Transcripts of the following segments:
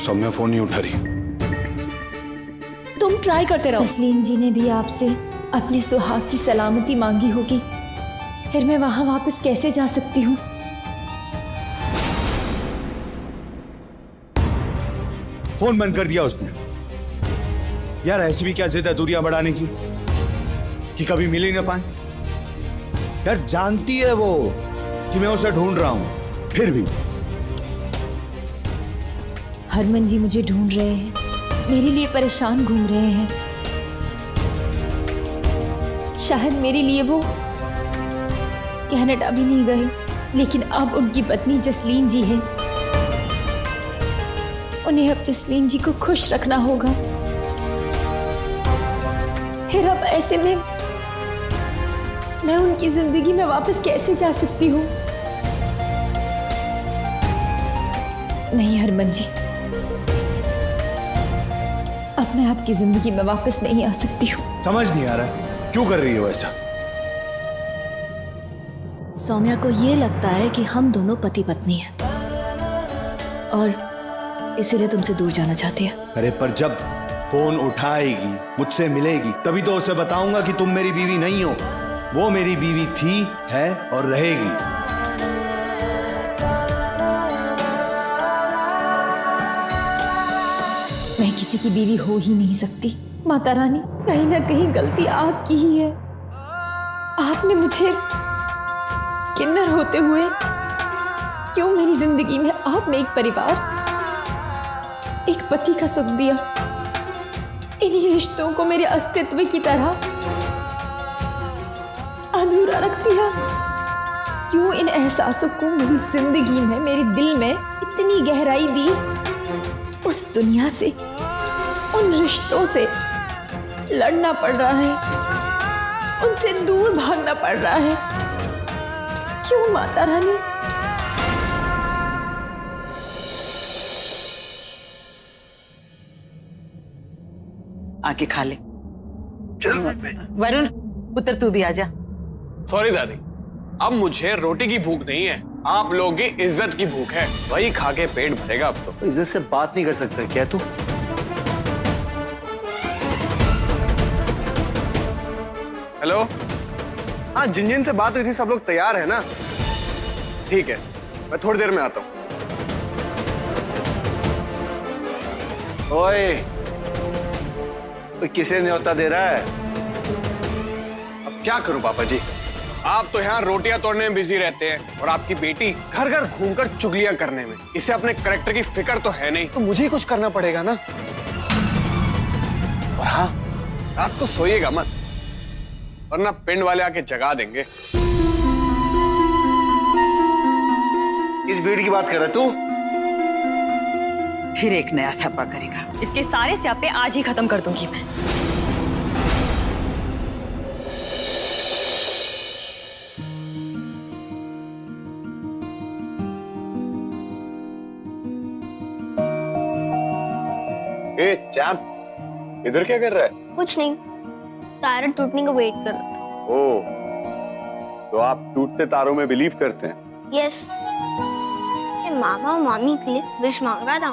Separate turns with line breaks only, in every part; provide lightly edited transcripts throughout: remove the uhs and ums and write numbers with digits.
Saumya phone नहीं उठा रही।
तुम ट्राई करते रहो।
तस्लीम जी ने भी आपसे अपने सुहाग की सलामती मांगी होगी, फिर मैं वहां वापस कैसे जा सकती हूँ?
फोन बंद कर दिया उसने। यार ऐसी भी क्या जिद है दूरियां बढ़ाने की कि कभी मिल ही ना पाए। यार जानती है वो कि मैं उसे ढूंढ रहा हूं, फिर भी।
हरमन जी मुझे ढूंढ रहे हैं, मेरे लिए परेशान घूम रहे हैं। शायद मेरे लिए वो कनाडा भी नहीं गए, लेकिन अब उनकी पत्नी जसलीन जी है। उन्हें अब जसलीन जी को खुश रखना होगा। फिर अब ऐसे में मैं उनकी जिंदगी में वापस कैसे जा सकती हूँ? नहीं हरमन जी, अब मैं आपकी जिंदगी में वापस नहीं आ सकती हूँ।
समझ नहीं आ रहा क्यों कर रही है वो ऐसा।
सौम्या को ये लगता है कि हम दोनों पति पत्नी हैं और इसीलिए तुमसे दूर जाना चाहती है।
अरे पर जब फोन उठाएगी, मुझसे मिलेगी, तभी तो उसे बताऊंगा कि तुम मेरी बीवी नहीं हो। वो मेरी बीवी थी, है और रहेगी।
मैं किसी की बीवी हो ही नहीं सकती। माता रानी, कहीं ना कहीं गलती आपकी ही है। आपने मुझे किन्नर होते हुए क्यों मेरी जिंदगी में आपने एक परिवार, एक पति का सुख दिया। इन्हीं रिश्तों को मेरे अस्तित्व की तरह अधूरा रख दिया। क्यों इन एहसासों को मेरी जिंदगी में, मेरे दिल में इतनी गहराई दी? उस दुनिया से, उन रिश्तों से लड़ना पड़ रहा है, उनसे दूर भागना पड़ रहा है। क्यों माता रानी?
आके खा ले। वरुण पुत्र तू भी आजा।
सॉरी दादी, अब मुझे रोटी की भूख नहीं है, आप लोगों की इज्जत की भूख है। वही खा के पेट भरेगा अब तो।
इज्जत से बात नहीं कर सकता क्या तू?
हेलो, हाँ जिन से बात हुई थी सब लोग तैयार है ना? ठीक है, मैं थोड़ी देर में आता हूँ।
ओए, तो किसे न्योता दे रहा है?
अब क्या करूं पापा जी, आप तो यहाँ रोटियां तोड़ने में बिजी रहते हैं और आपकी बेटी घर घर घूमकर चुगलियां करने में। इसे अपने कैरेक्टर की फिक्र तो है नहीं, तो मुझे ही कुछ करना पड़ेगा ना। और हाँ, रात को सोइएगा मत, वरना पिंड वाले आके जगा देंगे।
किस भीड़ की बात कर रहा है तू?
फिर एक नया स्यापा करेगा।
इसके सारे स्यापे आज ही खत्म कर दूंगी मैं।
ए चैंप, इधर क्या कर रहा है?
कुछ नहीं, तारा टूटने का वेट कर रहा था।
ओ, तो आप टूटते तारों में बिलीव करते हैं?
यस, मैं मामा और मामी के लिए विश मांग रहा था।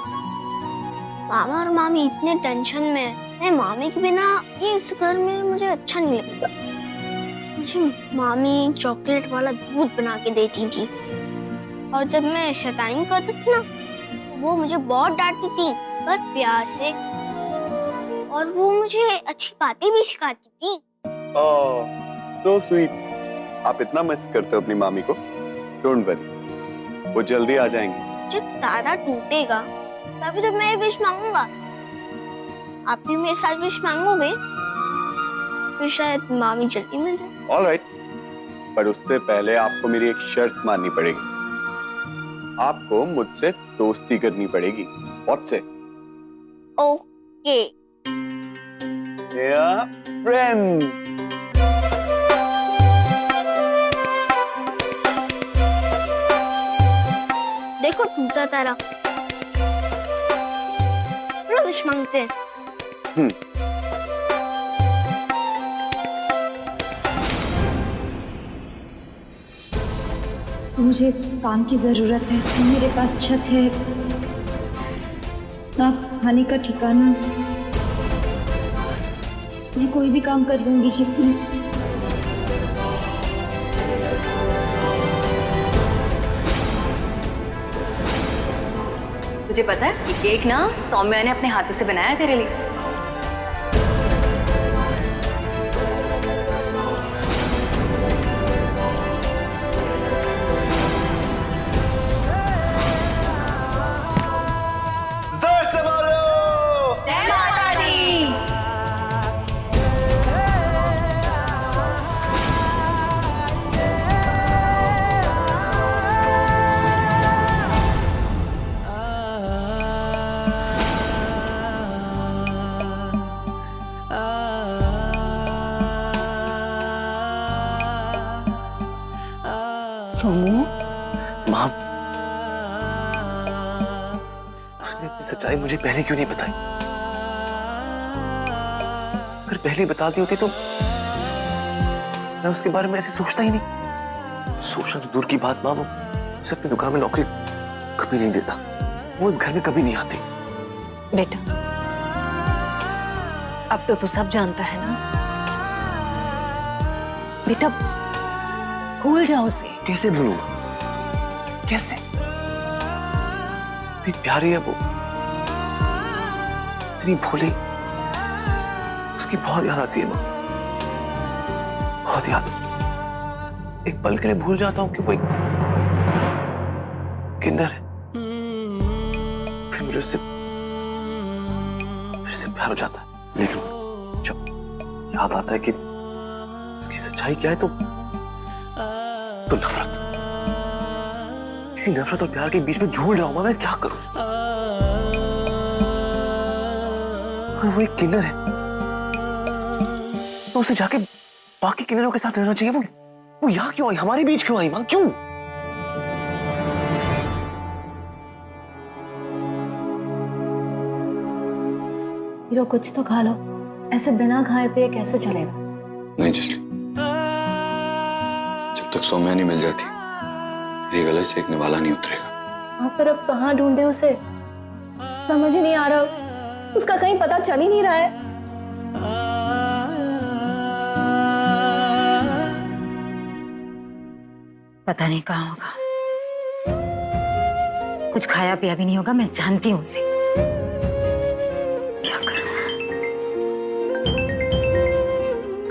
मामा और मामी इतने टेंशन में हैं। मैं मामी के बिना इस घर में मुझे अच्छा नहीं लगता। मुझे मामी चॉकलेट वाला दूध बना के देती थी और जब मैं शैतानी करती थी ना, वो मुझे बहुत डांटती थी, पर प्यार से। और वो मुझे अच्छी बातें भी सिखाती थी।
ओह, so sweet। आप इतना मिस करते हो अपनी मामी को? डोंट वरी, वो जल्दी आ जाएंगे।
जब तारा टूटेगा तभी तो मैं विश मांगूंगा। आप भी मेरे साथ विश मांगोगे, फिर शायद मामी जल्दी मिल जाए।
ऑलराइट, पर उससे पहले आपको मेरी एक शर्त माननी पड़ेगी। आपको मुझसे दोस्ती करनी पड़ेगी। व्हाट से?
ओके।
फ्रेंड।
देखो टूटा तारा, विश मांगते हैं।
मुझे काम की जरूरत है, मेरे पास छत है, ना खाने का ठिकाना। मैं कोई भी काम कर लूंगी जी, प्लीज।
तुझे पता है ये केक ना सौम्या ने अपने हाथों से बनाया है तेरे लिए।
जोर से बोलो।
जय माता दी।
सोमू,
माँ, उसने अपनी सच्चाई मुझे पहले क्यों नहीं बताई? अगर पहले ही बता दी होती तो मैं उसके बारे में ऐसे सोचता ही नहीं। सोचना तो दूर की बात माँ, वो उसे अपनी दुकान में नौकरी कभी नहीं देता। वो इस घर में कभी नहीं आती।
बेटा, अब तो तू सब जानता है ना बेटा, भूल जाओ उसे।
कैसे भूलूंगा? कैसे? इतनी प्यारी है वो, इतनी भोली। उसकी बहुत याद आती है माँ, बहुत याद। एक पल के लिए भूल जाता हूँ कि वो एक किन्नर है। फिर मुझे उससे प्यार हो जाता है। लेकिन जब याद आता है कि उसकी सच्चाई क्या है तो नफरत। इसी नफरत और प्यार के बीच में झूल रहा हूं मैं क्या करूं? अगर वो एक किन्नर है तो उसे जाके बाकी किन्नरों के साथ रहना चाहिए। वो यहां क्यों आई? हमारे बीच क्यों आई मां? क्यों?
हीरो, कुछ तो खा लो। ऐसे बिना खाए पिए कैसे चलेगा?
नहीं जसली, जब तक सौम्या नहीं मिल जाती ये गले से एक निवाला नहीं उतरेगा।
आप पर अब कहाँ ढूंढे उसे? समझ ही नहीं आ रहा, उसका कहीं पता चल ही नहीं रहा है।
पता नहीं कहाँ होगा। कुछ खाया पिया भी नहीं होगा, मैं जानती हूँ उसे। क्या करूं?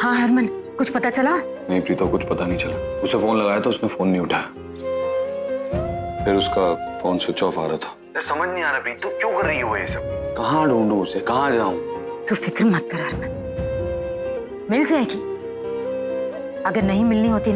हाँ हरमन, कुछ पता चला?
नहीं प्रीता, कुछ पता नहीं चला। उसे फोन लगाया था, उसने फोन नहीं उठाया। फिर उसका फोन स्विच ऑफ आ रहा था।
समझ नहीं आ रहा प्रीत, तू क्यों कर रही है वो ये सब?
कहाँ ढूंढूं उसे, कहाँ जाऊं?
तू फिक्र मत कर हरमन, मिल जाएगी। अगर नहीं मिलनी होती